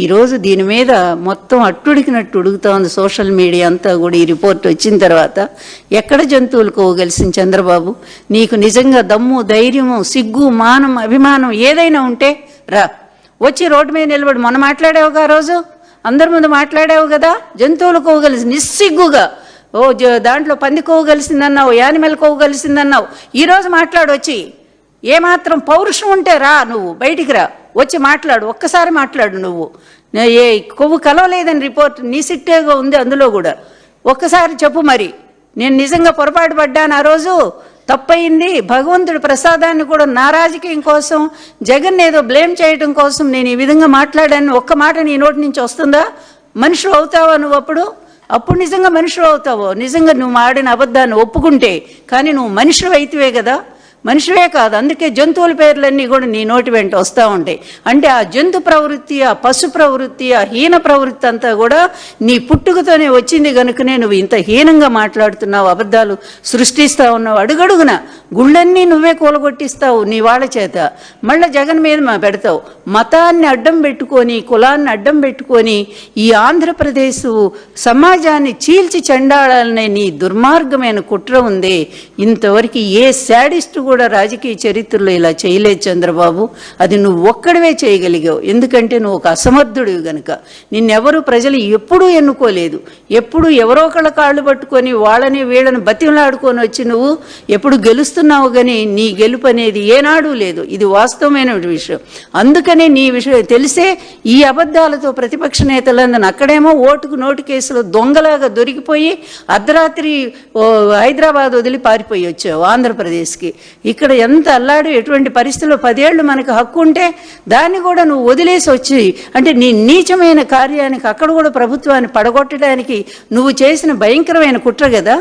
ఈరోజు దీని మీద మొత్తం అట్టుడికినట్టు ఉడుకుతా ఉంది సోషల్ మీడియా అంతా కూడా. ఈ రిపోర్ట్ వచ్చిన తర్వాత ఎక్కడ జంతువులు కోవగలిసిన చంద్రబాబు? నీకు నిజంగా దమ్ము, ధైర్యము, సిగ్గు, మానం, అభిమానం ఏదైనా ఉంటే రా, వచ్చి రోడ్డు మీద నిలబడి. మొన్న మాట్లాడావుగా, ఆ రోజు అందరి ముందు మాట్లాడావు కదా, జంతువులు కోవగలిసి నిస్సిగ్గుగా. దాంట్లో పంది కోవగలిసిందన్నావు, యానిమల్ కోవగలిసిందన్నావు. ఈరోజు మాట్లాడొచ్చి ఏమాత్రం పౌరుషం ఉంటే రా, నువ్వు బయటికి రా, వచ్చి మాట్లాడు, ఒక్కసారి మాట్లాడు. నువ్వు ఏ కొవ్వు కలవలేదని రిపోర్ట్ నీ సిట్టేగా ఉంది, అందులో కూడా ఒక్కసారి చెప్పు. మరి నేను నిజంగా పొరపాటు పడ్డాను, ఆ రోజు తప్పయింది, భగవంతుడి ప్రసాదాన్ని కూడా నా రాజకీయం కోసం, జగన్ ఏదో బ్లేమ్ చేయడం కోసం నేను ఈ విధంగా మాట్లాడాను, ఒక్క మాట నీ నోటి నుంచి వస్తుందా? మనిషి అవుతావా నువ్వు? అప్పుడు నిజంగా మనిషి అవుతావో? నిజంగా నువ్వు ఆడిన అబద్ధాన్ని ఒప్పుకుంటే. కానీ నువ్వు మనిషి అయితేవే కదా, మనిషివే కాదు. అందుకే జంతువుల పేర్లన్నీ కూడా నీ నోటి వెంట వస్తూ ఉంటాయి. అంటే ఆ జంతు ప్రవృత్తి, ఆ పశు ప్రవృత్తి, ఆ హీన ప్రవృత్తి అంతా కూడా నీ పుట్టుకతోనే వచ్చింది కనుకనే నువ్వు ఇంత హీనంగా మాట్లాడుతున్నావు, అబద్ధాలు సృష్టిస్తూ ఉన్నావు. అడుగడుగున గుళ్ళన్నీ నువ్వే కూలగొట్టిస్తావు నీ వాళ్ళ చేత. మళ్ళీ జగన్ మీద పెడతావు. మతాన్ని అడ్డం పెట్టుకొని, కులాన్ని అడ్డం పెట్టుకొని ఈ ఆంధ్రప్రదేశ్ సమాజాన్ని చీల్చి చెండాడాలనే నీ దుర్మార్గమైన కుట్ర ఉంది. ఇంతవరకు ఏ శాడిస్టు కూడా రాజకీయ చరిత్రలో ఇలా చేయలేదు చంద్రబాబు. అది నువ్వు ఒక్కడివే చేయగలిగావు. ఎందుకంటే నువ్వు ఒక అసమర్థుడివి గనుక. నిన్నెవరూ ప్రజలు ఎప్పుడూ ఎన్నుకోలేదు. ఎప్పుడు ఎవరో ఒకళ్ళ కాళ్ళు పట్టుకొని వాళ్ళని వీళ్ళని బతిమలాడుకొని వచ్చి నువ్వు ఎప్పుడు గెలుస్తున్నావు. కానీ నీ గెలుపు అనేది ఏనాడు లేదు. ఇది వాస్తవమైన విషయం. అందుకనే నీ విషయం తెలిసే ఈ అబద్ధాలతో ప్రతిపక్ష నేతలందరూ అక్కడేమో ఓటుకు నోటు కేసులో దొంగలాగా దొరికిపోయి అర్ధరాత్రి హైదరాబాద్ వదిలి పారిపోయి వచ్చావు ఆంధ్రప్రదేశ్కి. ఇక్కడ ఎంత అల్లాడు, ఎటువంటి పరిస్థితుల్లో 10 ఏళ్ళు మనకు హక్కు ఉంటే దాన్ని కూడా నువ్వు వదిలేసి వచ్చి, అంటే నీ నీచమైన కార్యానికి అక్కడ కూడా ప్రభుత్వాన్ని పడగొట్టడానికి నువ్వు చేసిన భయంకరమైన కుట్ర కదా.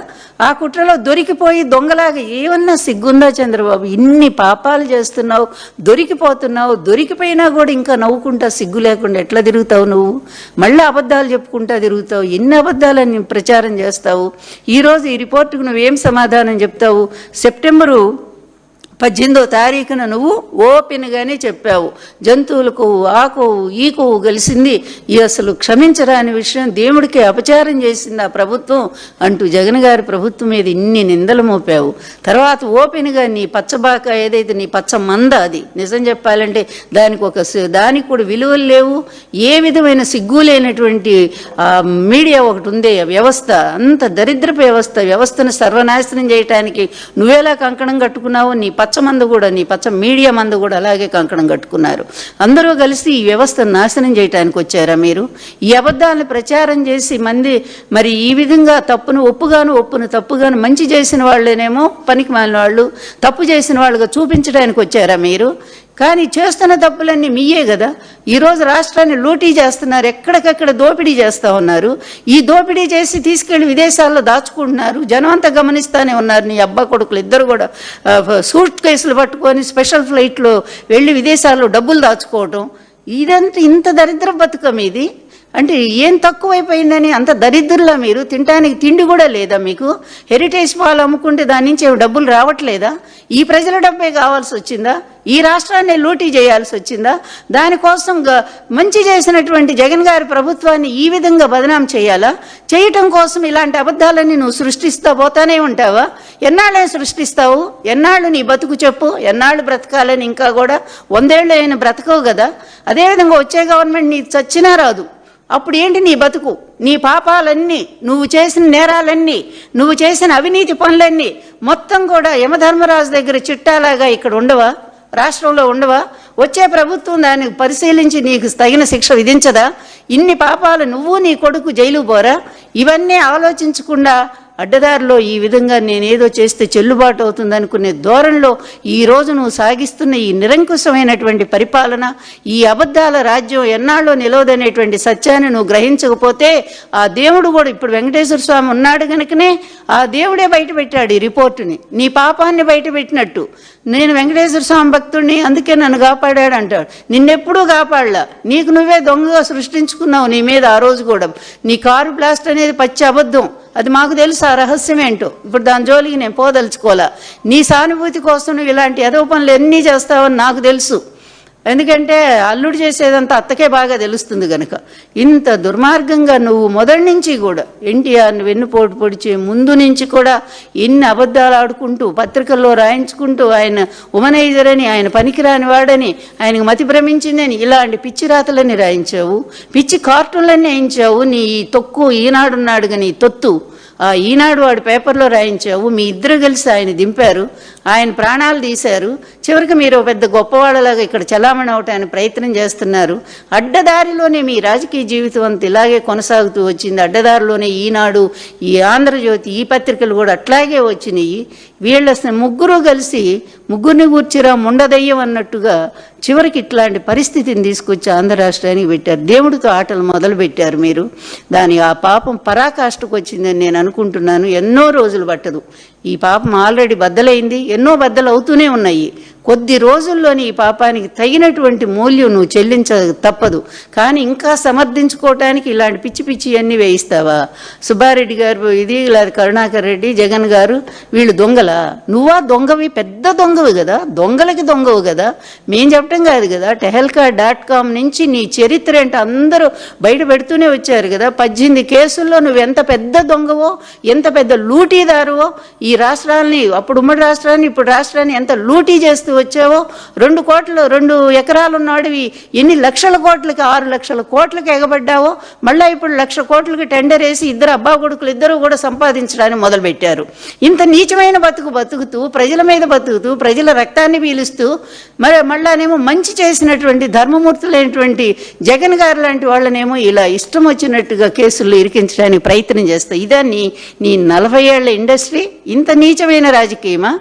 ఆ కుట్రలో దొరికిపోయి దొంగలాగా ఏమన్నా సిగ్గుందా చంద్రబాబు? ఇన్ని పాపాలు చేస్తున్నావు, దొరికిపోతున్నావు. దొరికిపోయినా కూడా ఇంకా నవ్వుకుంటా సిగ్గు లేకుండా ఎట్లా తిరుగుతావు నువ్వు? మళ్ళీ అబద్ధాలు చెప్పుకుంటా తిరుగుతావు. ఎన్ని అబద్ధాలని ప్రచారం చేస్తావు? ఈరోజు ఈ రిపోర్టుకు నువ్వేం సమాధానం చెప్తావు? సెప్టెంబరు 18వ తారీఖున నువ్వు ఓపెన్గానే చెప్పావు, జంతువులకు ఆ కొవ్వు ఈ కొవ్వు కలిసింది, ఈ అసలు క్షమించరాని విషయం, దేవుడికి అపచారం చేసింది ఆ ప్రభుత్వం అంటూ జగన్ గారి ప్రభుత్వం మీద ఇన్ని నిందలు మోపావు. తర్వాత ఓపెన్గా నీ పచ్చబాక ఏదైతే నీ పచ్చ మంద, అది నిజం చెప్పాలంటే దానికి కూడా విలువలు లేవు. ఏ విధమైన సిగ్గు లేనటువంటి మీడియా ఒకటి ఉంది, వ్యవస్థ అంత దరిద్రపు వ్యవస్థను సర్వనాశనం చేయటానికి నువ్వేలా కంకణం కట్టుకున్నావు? నీ పచ్చ మందు కూడా, నీ పచ్చ మీడియా మందు కూడా అలాగే కంకణం కట్టుకున్నారు. అందరూ కలిసి ఈ వ్యవస్థను నాశనం చేయడానికి వచ్చారా మీరు? ఈ అబద్ధాలను ప్రచారం చేసి మరి ఈ విధంగా తప్పును ఒప్పును తప్పుగాను మంచి చేసిన వాళ్ళేనేమో పనికి మాలిన వాళ్ళు, తప్పు చేసిన వాళ్ళుగా చూపించడానికి వచ్చారా మీరు? కానీ చేస్తున్న తప్పులన్నీ మీయే కదా. ఈరోజు రాష్ట్రాన్ని లూటీ చేస్తున్నారు, ఎక్కడికక్కడ దోపిడీ చేస్తూ ఉన్నారు. ఈ దోపిడీ చేసి తీసుకెళ్లి విదేశాల్లో దాచుకుంటున్నారు. జనం అంతా గమనిస్తూనే ఉన్నారు. నీ అబ్బా కొడుకులు ఇద్దరు కూడా సూట్ కేసులు పట్టుకొని స్పెషల్ ఫ్లైట్లో వెళ్ళి విదేశాల్లో డబ్బులు దాచుకోవటం, ఇదంతా ఇంత దరిద్ర బతుకం ఇది. అంటే ఏం తక్కువైపోయిందని అంత దరిద్రులా మీరు? తినడానికి తిండి కూడా లేదా మీకు? హెరిటేజ్ పాలు అమ్ముకుంటే దాని నుంచి డబ్బులు రావట్లేదా? ఈ ప్రజల డబ్బే కావాల్సి వచ్చిందా? ఈ రాష్ట్రాన్ని లూటీ చేయాల్సి వచ్చిందా? దానికోసం మంచి చేసినటువంటి జగన్ గారి ప్రభుత్వాన్ని ఈ విధంగా బదనాం చేయాలా? చేయటం కోసం ఇలాంటి అబద్ధాలన్నీ నువ్వు సృష్టిస్తా పోతానే ఉంటావా? ఎన్నాళ్ళే సృష్టిస్తావు? ఎన్నాళ్ళు నీ బతుకు చెప్పు? ఎన్నాళ్ళు బ్రతకాలని? ఇంకా కూడా 100 ఏళ్ళు అయిన బ్రతకవు కదా. అదేవిధంగా వచ్చే గవర్నమెంట్ నీ చచ్చినా రాదు. అప్పుడు ఏంటి నీ బతుకు? నీ పాపాలన్నీ, నువ్వు చేసిన నేరాలన్నీ, నువ్వు చేసిన అవినీతి పనులన్నీ మొత్తం కూడా యమధర్మరాజు దగ్గర చిట్టాలాగా ఇక్కడ ఉండవా? రాష్ట్రంలో ఉండవా? వచ్చే ప్రభుత్వం దాన్ని పరిశీలించి నీకు తగిన శిక్ష విధించదా? ఇన్ని పాపాలు నువ్వు నీ కొడుకు జైలు పోరా? ఇవన్నీ ఆలోచించకుండా అడ్డదారిలో ఈ విధంగా నేనేదో చేస్తే చెల్లుబాటు అవుతుందనుకునే ధోరణిలో ఈరోజు నువ్వు సాగిస్తున్న ఈ నిరంకుశమైనటువంటి పరిపాలన, ఈ అబద్ధాల రాజ్యం ఎన్నాళ్ళో నిలవదనేటువంటి సత్యాన్ని నువ్వు గ్రహించకపోతే ఆ దేవుడు కూడా, ఇప్పుడు వెంకటేశ్వర స్వామి ఉన్నాడు కనుకనే ఆ దేవుడే బయట పెట్టాడు ఈ రిపోర్టుని, నీ పాపాన్ని బయట పెట్టినట్టు. నేను వెంకటేశ్వర స్వామి భక్తుడిని, అందుకే నన్ను కాపాడాడు అంటాడు. నిన్నెప్పుడూ కాపాడలా, నీకు నువ్వే దొంగగా సృష్టించుకున్నావు నీ మీద. ఆ రోజు కూడా నీ కారు బ్లాస్ట్ అనేది పచ్చి అబద్ధం, అది మాకు తెలుసు ఆ రహస్యం ఏంటో. ఇప్పుడు దాని జోలికి నేను పోదలుచుకోవాలా. నీ సానుభూతి కోసం నువ్వు ఇలాంటి ఎదవ పనులు ఎన్ని చేస్తావని నాకు తెలుసు. ఎందుకంటే అల్లుడు చేసేదంతా అత్తకే బాగా తెలుస్తుంది గనక. ఇంత దుర్మార్గంగా నువ్వు మొదటి నుంచి కూడా ఎన్టీఆర్ని వెన్నుపోటు పొడిచే ముందు నుంచి కూడా ఎన్ని అబద్ధాలు ఆడుకుంటూ పత్రికల్లో రాయించుకుంటూ ఆయన ఉమనైజర్ అని, ఆయన పనికిరాని వాడని, ఆయనకు మతి భ్రమించిందని ఇలాంటి పిచ్చి రాతలన్నీ రాయించావు, పిచ్చి కార్టూన్లన్నీ వేయించావు. నీ తొక్కు ఈనాడున్నాడు కానీ తొత్తు ఆ ఈనాడు వాడి పేపర్లో రాయించావు. మీ ఇద్దరు కలిసి ఆయన దింపారు, ఆయన ప్రాణాలు తీశారు. చివరికి మీరు పెద్ద గొప్పవాళ్ళలాగా ఇక్కడ చలామణి అవటానికి ప్రయత్నం చేస్తున్నారు. అడ్డదారిలోనే మీ రాజకీయ జీవితం అంతా ఇలాగే కొనసాగుతూ వచ్చింది. అడ్డదారిలోనే ఈనాడు, ఈ ఆంధ్రజ్యోతి, ఈ పత్రికలు కూడా అట్లాగే వచ్చినాయి. వీళ్ళ ముగ్గురు కలిసి ముగ్గురిని కూర్చిరా ముండదయ్యం అన్నట్టుగా చివరికి ఇట్లాంటి పరిస్థితిని తీసుకొచ్చి ఆంధ్ర రాష్ట్రానికి పెట్టారు. దేవుడితో ఆటలు మొదలు పెట్టారు మీరు. ఆ పాపం పరాకాష్ఠకు వచ్చిందని నేను అనుకుంటున్నాను. ఎన్నో రోజులు పట్టదు. ఈ పాపం ఆల్రెడీ బద్దలైంది, ఎన్నో బద్దలు అవుతూనే ఉన్నాయి. కొద్ది రోజుల్లోని ఈ పాపానికి తగినటువంటి మూల్యం నువ్వు చెల్లించ తప్పదు. కానీ ఇంకా సమర్థించుకోవటానికి ఇలాంటి పిచ్చి పిచ్చి అన్నీ వేయిస్తావా? సుబ్బారెడ్డి గారు ఇది, లేదా కరుణాకర్ రెడ్డి, జగన్ గారు వీళ్ళు దొంగలా? నువ్వా దొంగవి? పెద్ద దొంగవి కదా, దొంగలకి దొంగవు కదా, మేం చెప్పటం కాదు కదా. tehelka.com నుంచి నీ చరిత్ర అంటే అందరూ బయట పెడుతూనే వచ్చారు కదా. 18 కేసుల్లో నువ్వు ఎంత పెద్ద దొంగవో, ఎంత పెద్ద లూటీదారువో, ఈ రాష్ట్రాన్ని, అప్పుడు ఉమ్మడి రాష్ట్రాన్ని, ఇప్పుడు రాష్ట్రాన్ని ఎంత లూటీ చేస్తూ వచ్చావో. 2 ఎకరాలు ఉన్నవాడివి ఎన్ని లక్షల కోట్లకి, 6 లక్షల కోట్లకి ఎగబడ్డావో. మళ్ళీ ఇప్పుడు 1,00,000 కోట్లకి టెండర్ వేసి ఇద్దరు అబ్బా కొడుకులు ఇద్దరు కూడా సంపాదించడానికి మొదలుపెట్టారు. ఇంత నీచమైన బతుకుతూ, ప్రజల మీద బతుకుతూ, ప్రజల రక్తాన్ని పీలుస్తూ, మళ్ళానేమో మంచి చేసినటువంటి ధర్మమూర్తులైనటువంటి జగన్ గారు లాంటి వాళ్ళనేమో ఇలా ఇష్టం వచ్చినట్టుగా కేసుల్లో ఇరికించడానికి ప్రయత్నం చేస్తాయి. ఇదా నీ 40 ఏళ్ల ఇండస్ట్రీ? ఇంత నీచమైన రాజకీయమా?